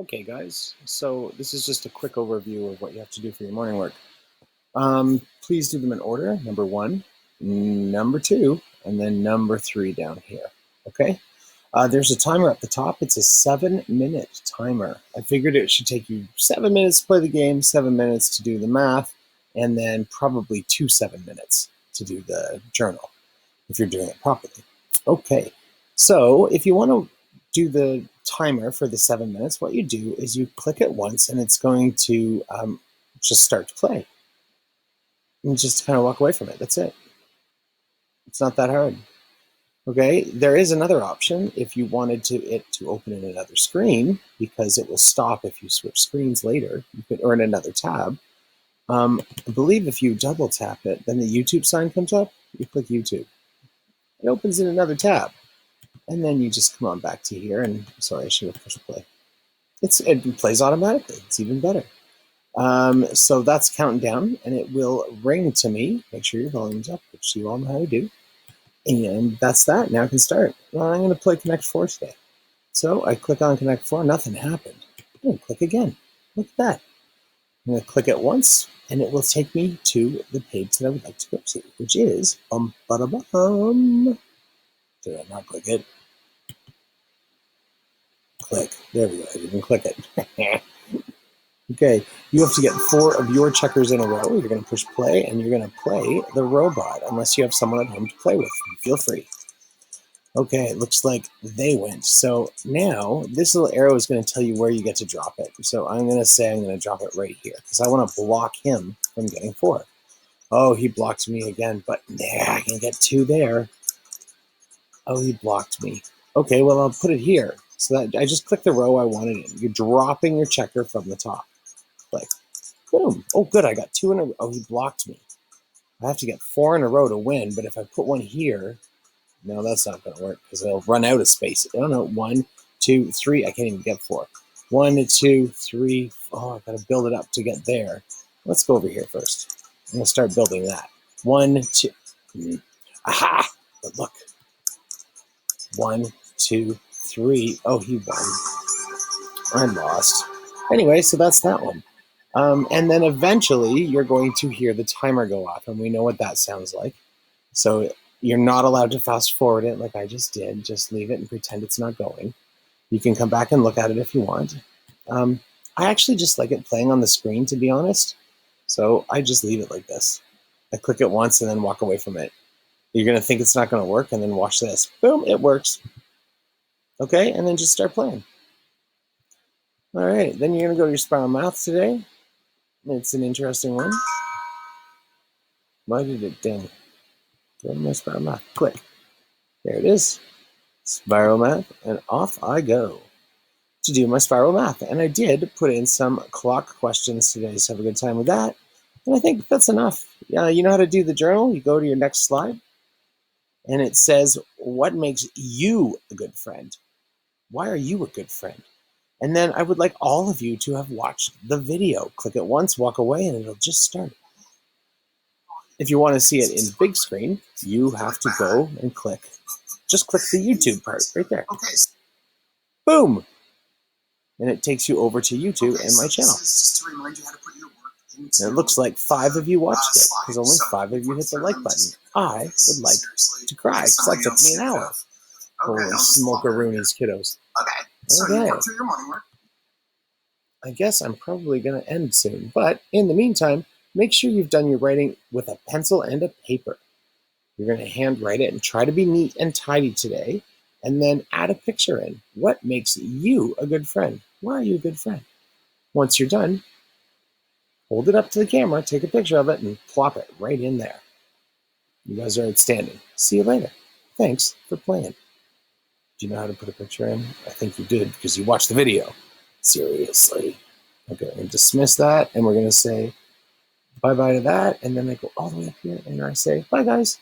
Okay, guys, so this is just a quick overview of what you have to do for your morning work. Please do them in order, number one, number two, and then number three down here, okay? There's a timer at the top. It's a 7-minute timer. I figured it should take you 7 minutes to play the game, 7 minutes to do the math, and then probably 7 minutes to do the journal, if you're doing it properly. Okay, so if you want to do the timer for the 7 minutes, what you do is you click it once and it's going to just start to play. And just kind of walk away from it. That's it. It's not that hard. Okay, there is another option if you wanted it to open in another screen, because it will stop if you switch screens later. You could earn another tab. I believe if you double tap it, then the YouTube sign comes up. You click YouTube. It opens in another tab. And then you just come on back to here, and sorry, I should have pushed play. It plays automatically. It's even better. So that's counting down, and it will ring to me. Make sure your volume's up, which you all know how to do. And that's that. Now I can start. Well, I'm going to play Connect 4 today. So I click on Connect 4. Nothing happened. I'm going to click again. Look at that. I'm going to click it once, and it will take me to the page that I would like to go to, which is Did I not click it? Click. There we go. I didn't click it. Okay, you have to get 4 of your checkers in a row. You're going to push play, and you're going to play the robot, unless you have someone at home to play with. Feel free. Okay, it looks like they went. So now this little arrow is going to tell you where you get to drop it. So I'm going to say I'm going to drop it right here, because I want to block him from getting 4. Oh, he blocked me again, but yeah, I can get 2 there. Oh, he blocked me. Okay, well, I'll put it here. So that I just click the row I wanted in. You're dropping your checker from the top. Click. Boom. Oh, good. I got 2 in a row. Oh, he blocked me. I have to get 4 in a row to win, but if I put one here, no, that's not going to work, because it'll run out of space. I don't know. 1, 2, 3. I can't even get 4. 1, 2, 3. Oh, I've got to build it up to get there. Let's go over here first. I'm going to start building that. 1, 2. Aha! But look. 1, 2, 3. Oh, he won. I lost. Anyway, so that's that one. And then eventually you're going to hear the timer go off, and we know what that sounds like. So you're not allowed to fast forward it like I just did. Just leave it and pretend it's not going. You can come back and look at it if you want. I actually just like it playing on the screen, to be honest. So I just leave it like this. I click it once and then walk away from it. You're going to think it's not going to work, and then watch this. Boom, it works. Okay, and then just start playing. All right, then you're going to go to your Spiral Math today. It's an interesting one. Why did it ding? Go to my Spiral Math. Click. There it is. Spiral Math, and off I go to do my Spiral Math. And I did put in some clock questions today, so have a good time with that. And I think that's enough. You know how to do the journal? You go to your next slide, and it says, what makes you a good friend? Why are you a good friend? And then I would like all of you to have watched the video. Click it once, walk away, and it'll just start. If you want to see it in big screen, you have to go and just click the YouTube part right there. Okay. Boom! And it takes you over to YouTube and my channel. Just to remind you how to put your work into, and it looks like 5 of you watched it, because only 5 of you hit the like button. I would like to cry, because that took me an hour. Holy smokeroonies, kiddos. Okay. So you work through your morning work. I guess I'm probably going to end soon, but in the meantime, make sure you've done your writing with a pencil and a paper. You're going to handwrite it and try to be neat and tidy today, and then add a picture in. What makes you a good friend? Why are you a good friend? Once you're done, hold it up to the camera, take a picture of it, and plop it right in there. You guys are outstanding. See you later. Thanks for playing. Do you know how to put a picture in? I think you did, because you watched the video. Seriously. Okay, and dismiss that, and we're going to say bye-bye to that, and then I go all the way up here, and I say, bye, guys.